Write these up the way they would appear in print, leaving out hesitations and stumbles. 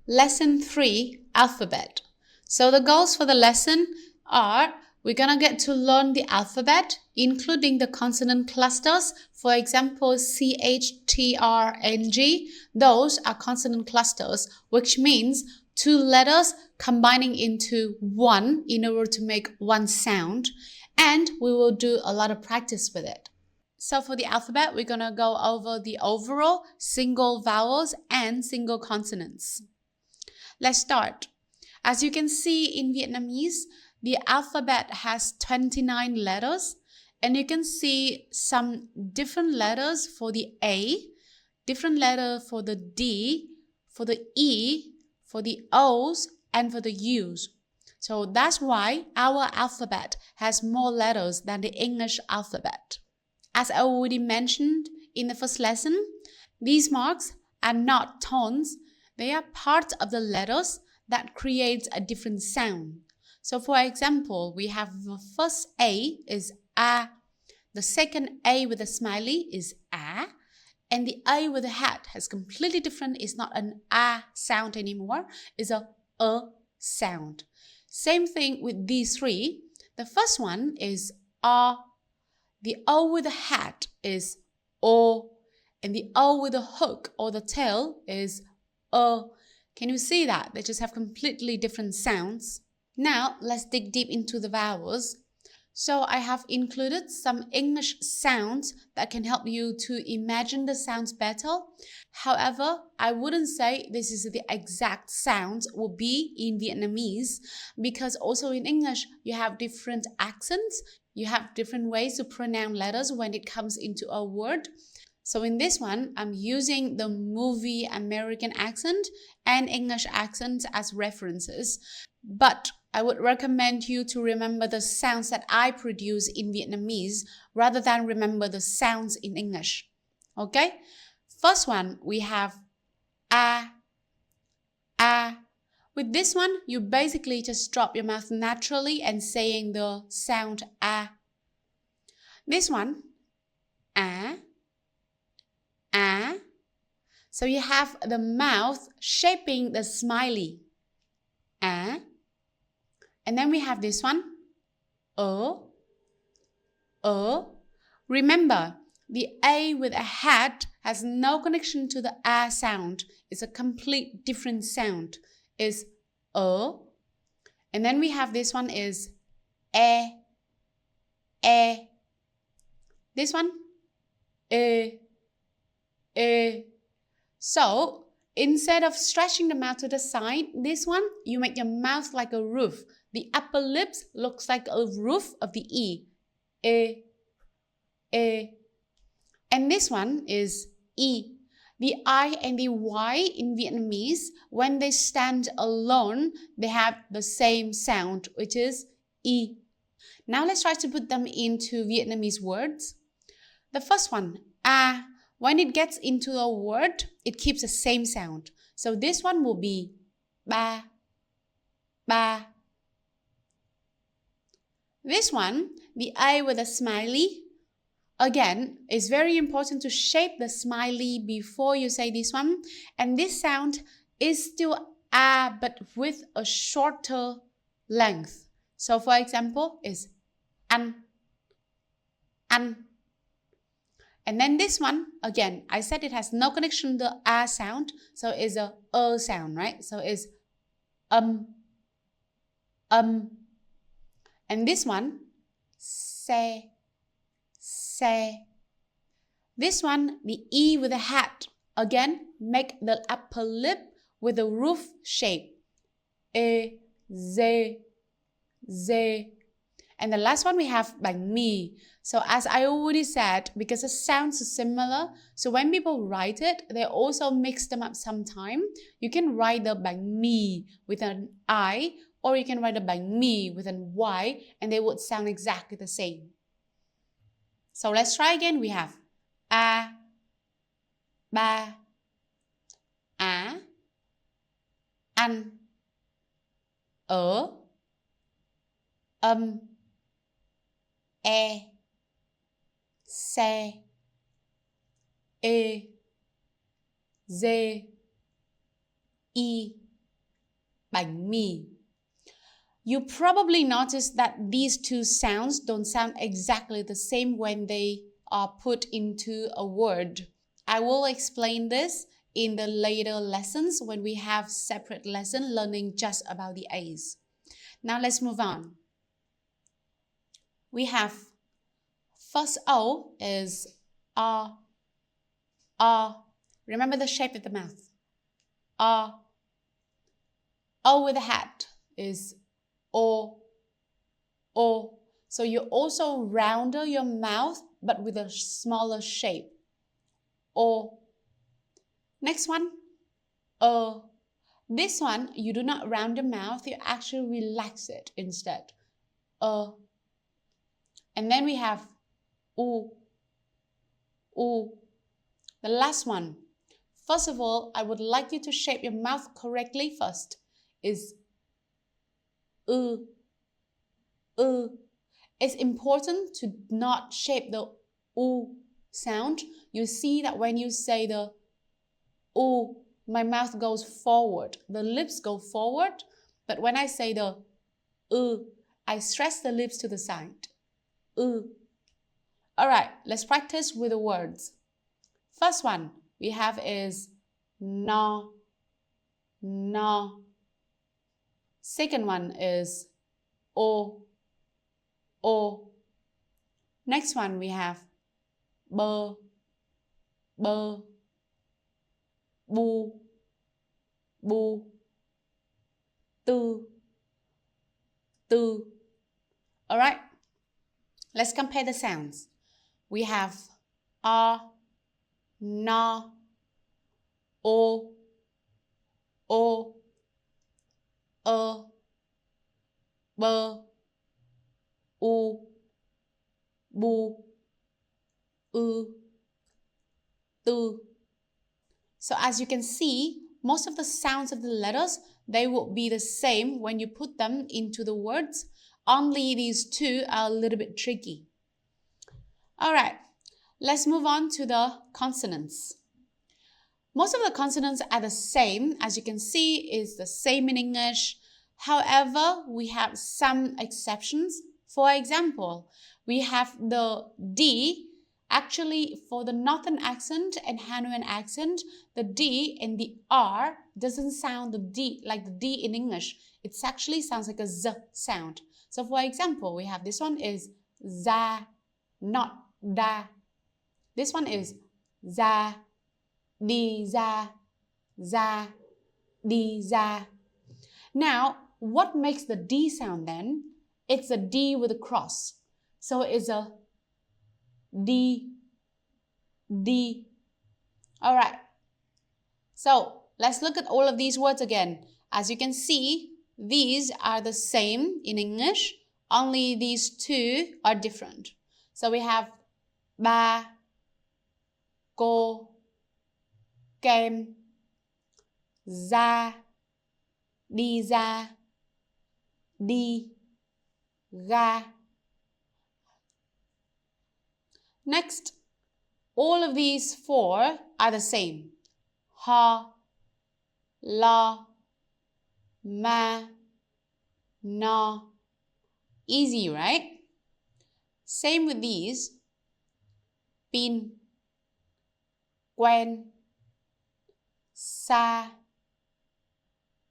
Lesson 3, Alphabet. So the goals for the lesson are we're going to get to learn the alphabet, including the consonant clusters. For example, C, H, T, R, and G. Those are consonant clusters, which means two letters combining into one in order to make one sound. And we will do a lot of practice with it. So for the alphabet, we're going to go over the overall single vowels and single consonants. Let's start. As you can see in Vietnamese, the alphabet has 29 letters, and you can see some different letters for the A, different letter for the D, for the E, for the O's, and for the U's. So that's why our alphabet has more letters than the English alphabet. As I already mentioned in the first lesson, these marks are not tones. They are part of the letters that creates a different sound. So for example, we have the first A is A, the second A with a smiley is A, and the A with a hat has completely different, it's not an A sound anymore, it's a sound. Same thing with these three. The first one is A, the O with a hat is O, and the O with a hook or the tail is O. Can you see that? They just have completely different sounds. Now, let's dig deep into the vowels. So I have included some English sounds that can help you to imagine the sounds better. However, I wouldn't say this is the exact sounds will be in Vietnamese, because also in English, you have different accents. You have different ways to pronounce letters when it comes into a word. So in this one, I'm using the movie American accent and English accent as references. But I would recommend you to remember the sounds that I produce in Vietnamese rather than remember the sounds in English. Okay? First one, we have A, A. With this one, you basically just drop your mouth naturally and saying the sound A. This one, A, A. So you have the mouth shaping the smiley. A. And then we have this one, O, O. Remember, the A with a hat has no connection to the A sound. It's a complete different sound. It's O. And then we have this one is E, E. This one, E, E. So, instead of stretching the mouth to the side, this one, you make your mouth like a roof. The upper lips looks like a roof of the E. E, E. And this one is E. The I and the Y in Vietnamese, when they stand alone, they have the same sound, which is E. Now let's try to put them into Vietnamese words. The first one, A. When it gets into a word, it keeps the same sound. So this one will be ba, ba. This one, the A with a smiley, again, it's very important to shape the smiley before you say this one. And this sound is still A, but with a shorter length. So for example, it's an. And then this one, again, I said it has no connection to the A sound, so it's a sound, right? So it's And this one, se. This one, the E with a hat. Again, make the upper lip with a roof shape. E, ze. And the last one we have bánh mì. So as I already said, because the sounds are similar, so when people write it, they also mix them up sometime. You can write the bánh mì with an I, or you can write the bánh mì with an Y, and they would sound exactly the same. So let's try again. We have A, ba, á, ăn, ở, e, xe, e, dê, y, bánh mì. You probably noticed that these two sounds don't sound exactly the same when they are put into a word. I will explain this in the later lessons when we have separate lesson learning just about the A's. Now let's move on. We have first O is ah. Remember the shape of the mouth. O with a hat is O. So you also rounder your mouth but with a smaller shape. O. Next one, This one, you do not round your mouth, you actually relax it instead. And then we have U. The last one. First of all, I would like you to shape your mouth correctly first. Is It's important to not shape the U sound. You see that when you say the U, my mouth goes forward. The lips go forward. But when I say the I stress the lips to the side. Alright, let's practice with the words. First one we have is no. Second one is o. Next one we have bơ. Bu. Tư. Alright, let's compare the sounds. We have no, o, bơ, u, bu, tư. So as you can see, most of the sounds of the letters, they will be the same when you put them into the words. Only these two are a little bit tricky. Alright, let's move on to the consonants. Most of the consonants are the same. As you can see, it's the same in English. However, we have some exceptions. For example, we have the D. Actually, for the Northern accent and Hanoian accent, the D and the R doesn't sound the D like the D in English. It actually sounds like a Z sound. So for example, we have this one is za, not da. This one is za, di za, di za. Now, what makes the D sound then? It's a D with a cross. So it's a D. Alright. So, let's look at all of these words again. As you can see, these are the same in English. Only these two are different. So we have ba, cô, kem, ra, đi ra, đi, ga. Next, all of these four are the same. Ha, la, ma, na. Easy, right? Same with these. Pin, quen, xa,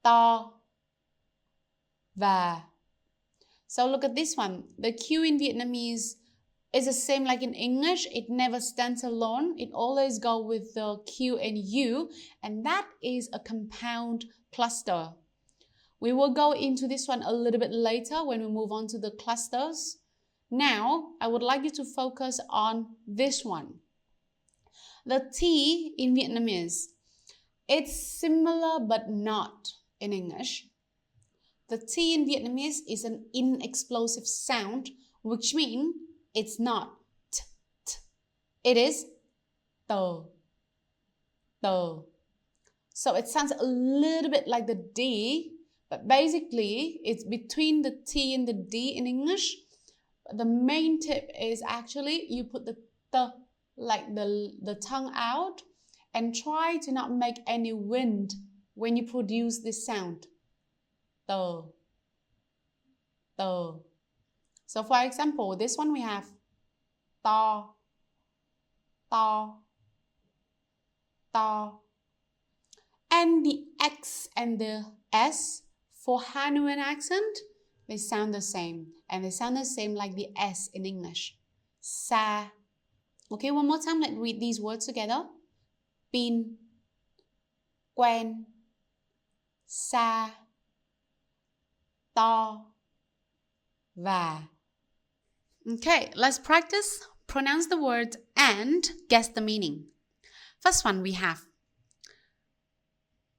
to, và. So look at this one. The Q in Vietnamese is the same like in English. It never stands alone. It always goes with the Q and U, and that is a compound cluster. We will go into this one a little bit later when we move on to the clusters. Now, I would like you to focus on this one. The T in Vietnamese. It's similar but not in English. The T in Vietnamese is an inexplosive sound, which means it's not t. It is tờ. So it sounds a little bit like the D, but basically it's between the T and the D in English. But the main tip is actually you put the t, like the tongue out, and try to not make any wind when you produce this sound. tờ, tờ. So for example, this one we have to, to, to. And the X and the S for Hanoian accent, they sound the same. And they sound the same like the S in English. Sa. Okay, one more time, let's read these words together. Pin, quen, xa, to, và. Okay, let's practice. Pronounce the word and guess the meaning. First one we have.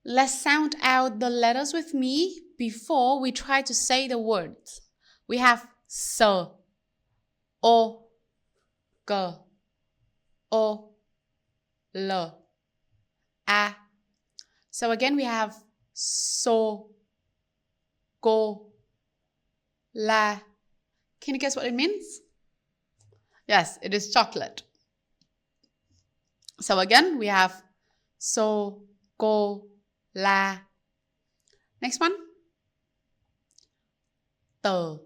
Let's sound out the letters with me before we try to say the words. We have sờ, o, cờ, o, l, a. So again we have so, go, la. Can you guess what it means? Yes, it is chocolate. So again we have so, go, la. Next one. Tờ,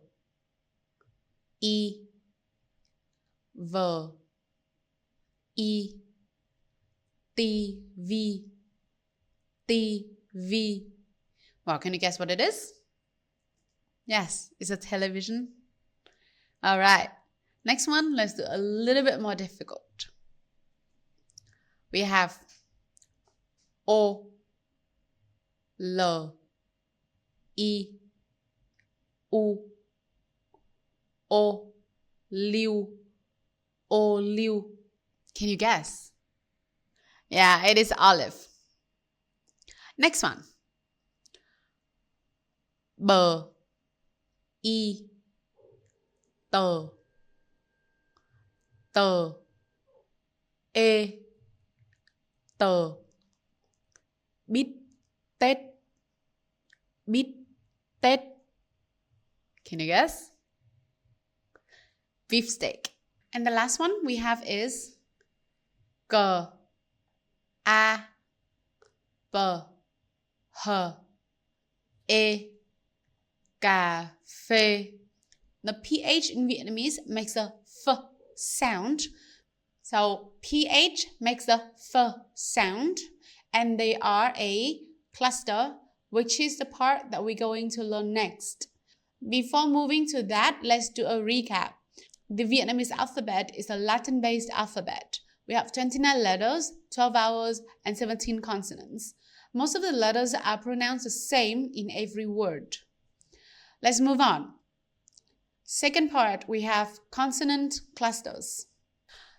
y, vờ, y, ti, vi, ti, vi. Wow, can you guess what it is? Yes, it's a television. All right. Next one, let's do a little bit more difficult. We have o, l, i, u, o, liu, o, liu. Can you guess? Yeah, it is olive. Next one. Bờ, y, tờ, tờ, ê, tờ, bít, tết, bít, tết. Can you guess? Beef steak. And the last one we have is cờ, a, bờ, hờ, ê, cà phê. The PH in Vietnamese makes a F sound. So PH makes the F sound. And they are a cluster, which is the part that we're going to learn next. Before moving to that, let's do a recap. The Vietnamese alphabet is a Latin-based alphabet. We have 29 letters, 12 vowels, and 17 consonants. Most of the letters are pronounced the same in every word. Let's move on. Second part, we have consonant clusters.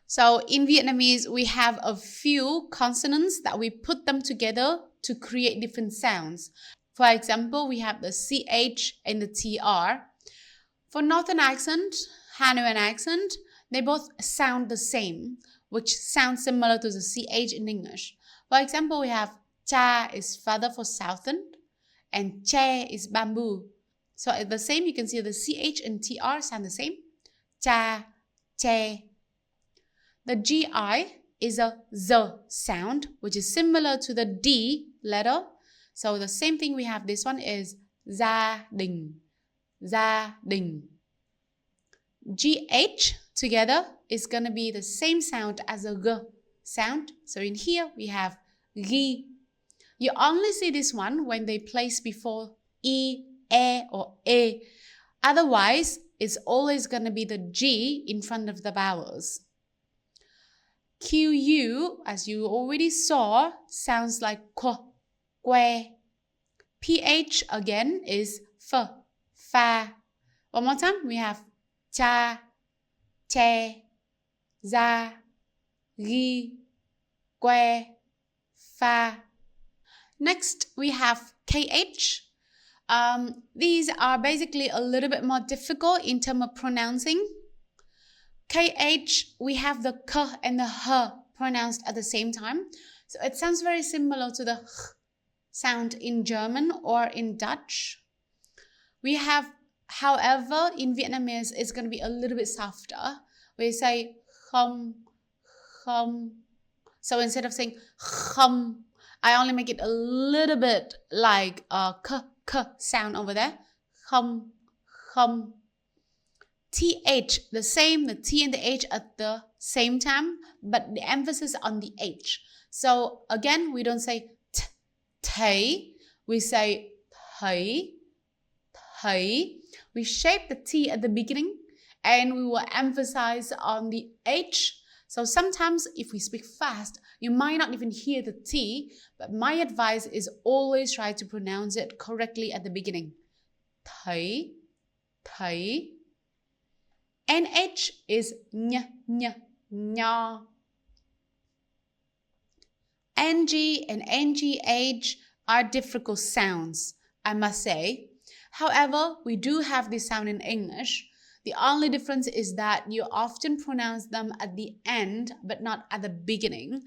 So in Vietnamese, we have a few consonants that we put them together to create different sounds. For example, we have the CH and the TR. For Northern accent, Hanoian accent, they both sound the same, which sounds similar to the CH in English. For example, we have cha is father for Southern, and che is bamboo. So the same, you can see the CH and TR sound the same. Cha, che. The GI is a Z sound, which is similar to the D letter. So the same thing we have, this one is gia đình, gia đình. GH together is going to be the same sound as a G sound. So in here we have ghi. You only see this one when they place before E, or E. Otherwise, it's always going to be the G in front of the vowels. QU, as you already saw, sounds like K, que. PH again is F, fa. One more time, we have cha, che, za, ghi, que, fa. Next, we have KH. These are basically a little bit more difficult in terms of pronouncing. KH, we have the K and the H pronounced at the same time. So it sounds very similar to the H sound in German or in Dutch. We have, however, in Vietnamese, it's going to be a little bit softer. We say khum, khum. So instead of saying khum, I only make it a little bit like a k sound over there. Không, không. TH, the same, the T and the H at the same time, but the emphasis on the H. So again, we don't say t, thấy, we say thấy, thấy. We shape the T at the beginning and we will emphasize on the H. So sometimes if we speak fast, you might not even hear the T, but my advice is always try to pronounce it correctly at the beginning. Thấy, thấy. NH is ñ, nho. NG and NGH are difficult sounds, I must say. However, we do have this sound in English. The only difference is that you often pronounce them at the end, but not at the beginning.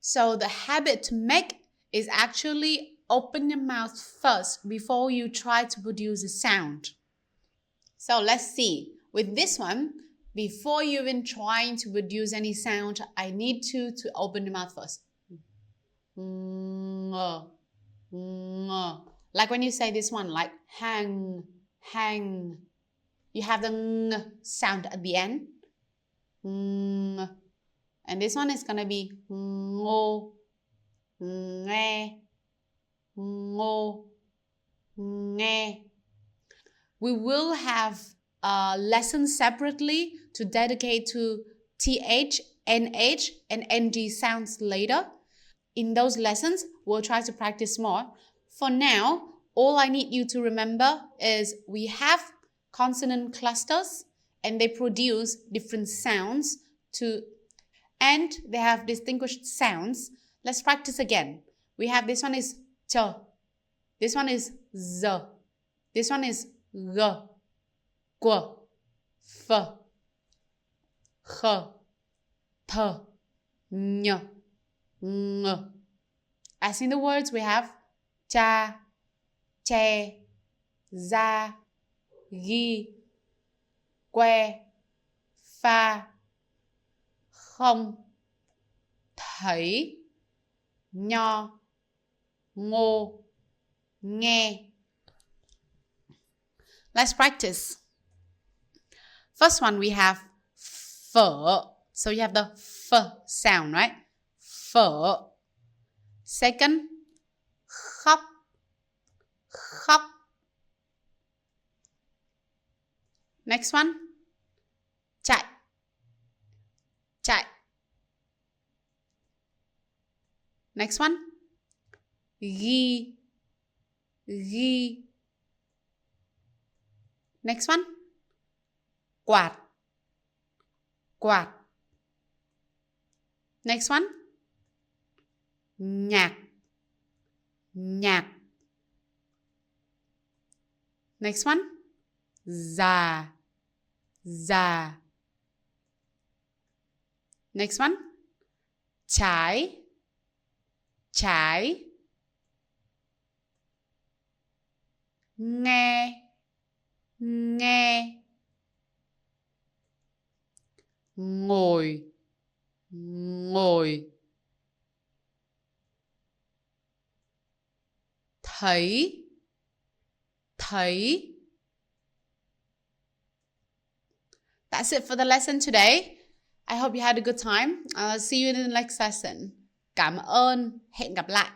So the habit to make is actually open your mouth first before you try to produce a sound. So let's see. With this one, before you even trying to produce any sound, I need you to open your mouth first. Like when you say this one, like hang, hang. You have the ng sound at the end. And this one is going to be ngô, nghe, ngô, nghe. We will have lessons separately to dedicate to TH, NH, and NG sounds later. In those lessons, we'll try to practice more. For now, all I need you to remember is we have consonant clusters and they produce different sounds and they have distinguished sounds. Let's practice again. We have this one is ch, this one is z, this one is g, qu, f, kh, p, ñ, ng. As in the words, we have cha, che, za, ghi, que, pha, không, thấy, nho, ngô, nghe. Let's practice. First one we have phở. So you have the f sound, right? Phở. Second, khóc, khóc. Next one, chạy, chạy. Next one, ghi, ghi. Next one, quạt, quạt. Next one, nhạc, nhạc. Next one, già, già. Next one, trái, trái. Nghe, nghe. Ngồi, ngồi. Thấy, thấy. That's it for the lesson today. I hope you had a good time. I'll see you in the next lesson. Cảm ơn. Hẹn gặp lại.